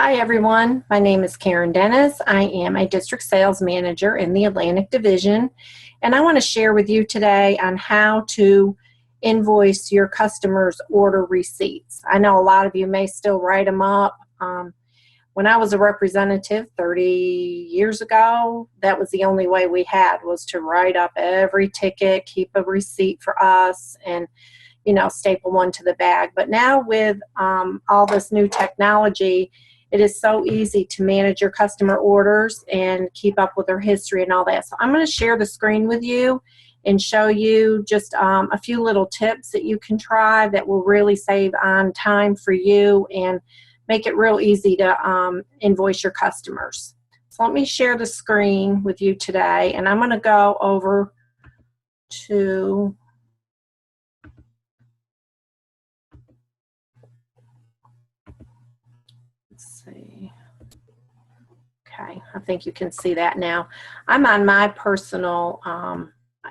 Hi everyone, my name is Karen Dennis. I am a district sales manager in the Atlantic Division, and I want to share with you today on how to invoice your customers' order receipts. I know a lot of you may still write them up. When I was a representative 30 years ago, that was the only way we had, was to write up every ticket, keep a receipt for us, and staple one to the bag. But now with all this new technology, it is so easy to manage your customer orders and keep up with their history and all that. So I'm going to share the screen with you and show you just a few little tips that you can try that will really save on time for you and make it real easy to invoice your customers. So let me share the screen with you today, and I'm going to go over to Okay, I think you can see that now. I'm on my personal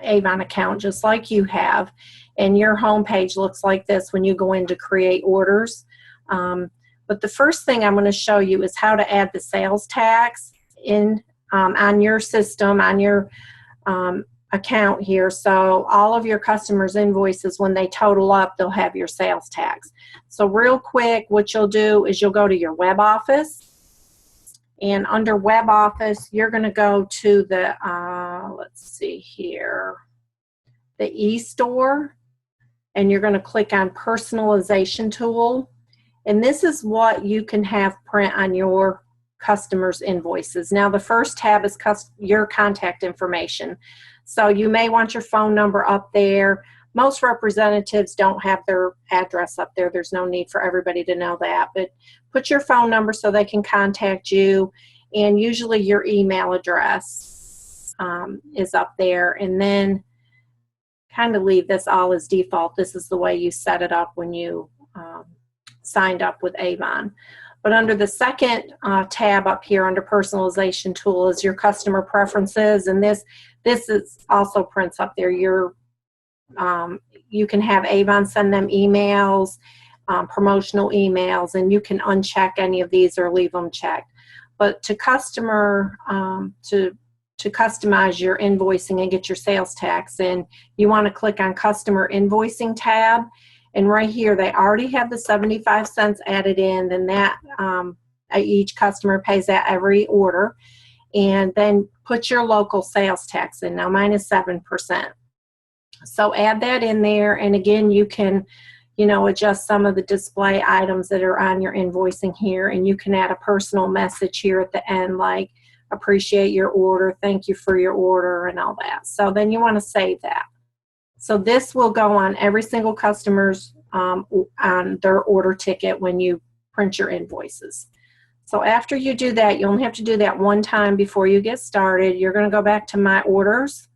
Avon account just like you have, and your home page looks like this when you go in to create orders. But the first thing I'm going to show you is how to add the sales tax in on your system, on your account here. So all of your customers' invoices, when they total up, they'll have your sales tax. So real quick, what you'll do is you'll go to your web office. And under web office, you're going to go to the, let's see here, the e-store, and you're going to click on personalization tool. And this is what you can have print on your customers' invoices. Now, the first tab is your contact information. So you may want your phone number up there. Most representatives don't have their address up there. There's no need for everybody to know that. But put your phone number so they can contact you. And usually your email address is up there. And then kind of leave this all as default. This is the way you set it up when you signed up with Avon. But under the second tab up here under personalization tool is your customer preferences. And this is also prints up there. You can have Avon send them emails, promotional emails, and you can uncheck any of these or leave them checked. But to customize your invoicing and get your sales tax in, you want to click on Customer Invoicing tab. And right here, they already have the 75 cents added in. Then that each customer pays that every order. And then put your local sales tax in. Now mine is 7%. So add that in there, and again, you can, adjust some of the display items that are on your invoicing here, and you can add a personal message here at the end, like, appreciate your order, thank you for your order, and all that. So then you want to save that. So this will go on every single customer's on their order ticket when you print your invoices. So after you do that, you only have to do that one time before you get started. You're going to go back to My Orders.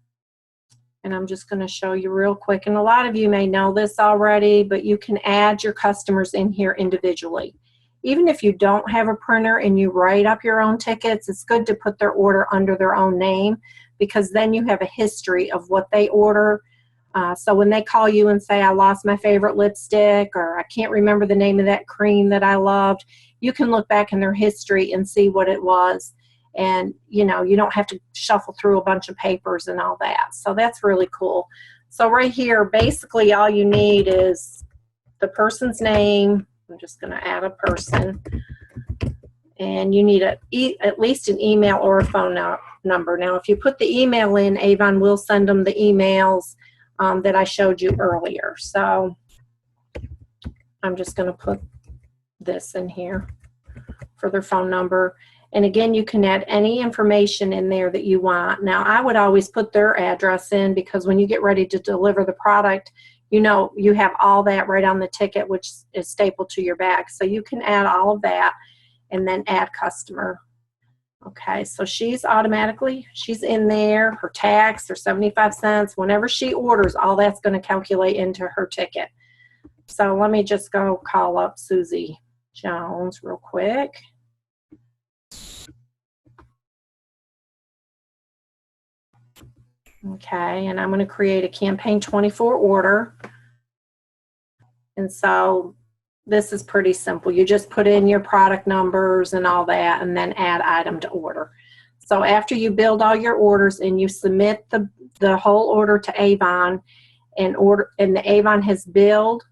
And I'm just going to show you real quick. And a lot of you may know this already, but you can add your customers in here individually. Even if you don't have a printer and you write up your own tickets, it's good to put their order under their own name, because then you have a history of what they order. So when they call you and say, I lost my favorite lipstick, or I can't remember the name of that cream that I loved, you can look back in their history and see what it was. And, you don't have to shuffle through a bunch of papers and all that. So that's really cool. So right here, basically all you need is the person's name. I'm just going to add a person. And you need at least an email or a phone number. Now, if you put the email in, Avon will send them the emails that I showed you earlier. So I'm just going to put this in here for their phone number. And again, you can add any information in there that you want. Now, I would always put their address in, because when you get ready to deliver the product, you have all that right on the ticket, which is stapled to your bag. So you can add all of that and then add customer. Okay, so she's in there, her tax, her 75 cents. Whenever she orders, all that's going to calculate into her ticket. So let me just go call up Susie Jones real quick. Okay, and I'm going to create a campaign 24 order. And so This is pretty simple. You just put in your product numbers and all that, and then add item to order. So after you build all your orders and you submit the whole order to Avon, and the Avon has billed,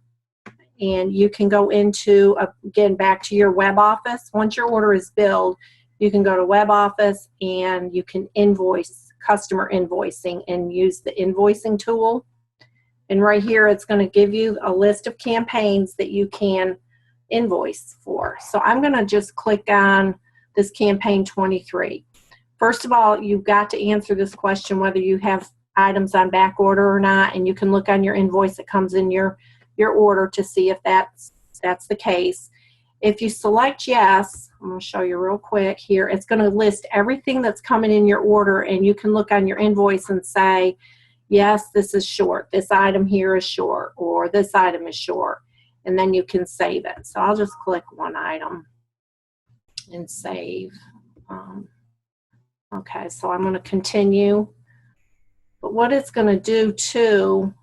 and you can go into, again, back to your web office. Once your order is billed, you can go to web office and you can invoice, customer invoicing, and use the invoicing tool. And right here, it's going to give you a list of campaigns that you can invoice for. So I'm going to just click on this campaign 23. First of all, you've got to answer this question whether you have items on back order or not, and you can look on your invoice that comes in your order to see if that's the case. If you select yes, I'm going to show you real quick here, it's going to list everything that's coming in your order, and you can look on your invoice and say, yes, this is short, this item here is short, or this item is short, and then you can save it. So I'll just click one item and save. Okay, so I'm going to continue. But what it's going to do too,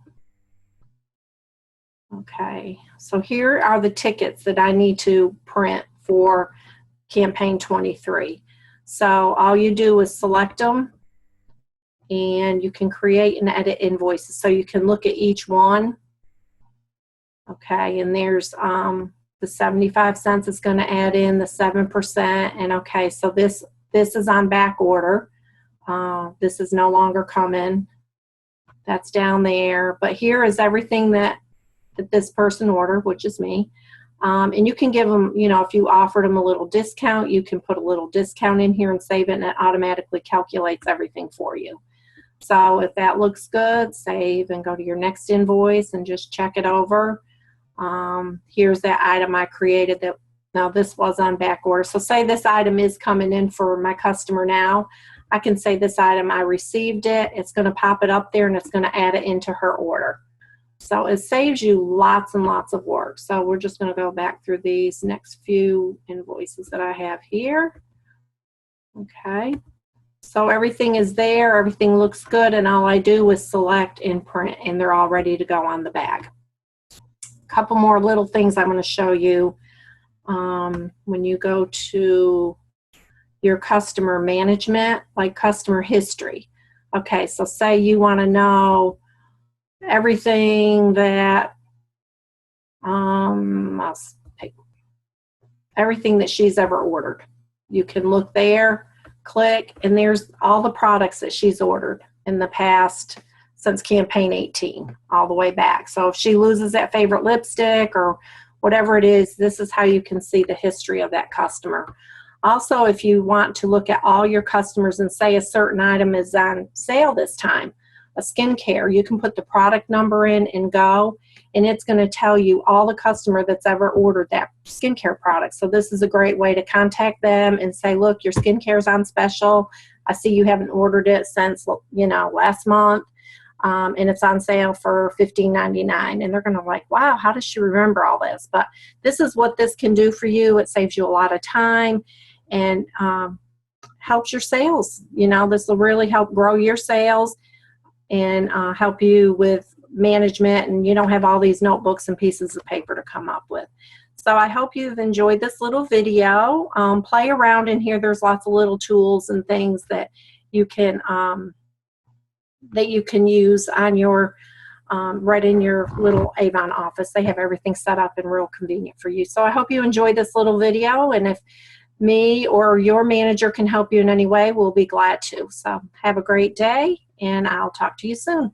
okay, so here are the tickets that I need to print for campaign 23. So all you do is select them, and you can create and edit invoices. So you can look at each one. Okay, and there's the 75 cents is going to add in the 7%. And okay, so this is on back order. This is no longer coming. That's down there. But here is everything that this person ordered, which is me. And you can give them, you know, if you offered them a little discount, you can put a little discount in here and save it, and it automatically calculates everything for you. So if that looks good, save and go to your next invoice and just check it over. Here's that item I created that, now this was on back order. So say this item is coming in for my customer now. I can say this item, I received it. It's going to pop it up there, and it's going to add it into her order. So it saves you lots and lots of work. So we're just going to go back through these next few invoices that I have here. Okay. So everything is there. Everything looks good. And all I do is select and print, and they're all ready to go on the bag. A couple more little things I'm going to show you. When you go to your customer management, like customer history. Okay, so say you want to know everything that everything that she's ever ordered. You can look there, click, and there's all the products that she's ordered in the past since campaign 18, all the way back. So if she loses that favorite lipstick or whatever it is, this is how you can see the history of that customer. Also, if you want to look at all your customers and say a certain item is on sale this time, a skincare, you can put the product number in and go, and it's going to tell you all the customer that's ever ordered that skincare product. So this is a great way to contact them and say, look, your skincare is on special. I see you haven't ordered it since, you know, last month. And it's on sale for $15.99, and they're going to like, wow, how does she remember all this? But this is what this can do for you. It saves you a lot of time and helps your sales. You know, this will really help grow your sales and help you with management, and you don't have all these notebooks and pieces of paper to come up with. So I hope you've enjoyed this little video. Play around in here. There's lots of little tools and things that you can use on your right in your little Avon office. They have everything set up and real convenient for you. So I hope you enjoyed this little video, and if me or your manager can help you in any way, we'll be glad to. So have a great day, and I'll talk to you soon.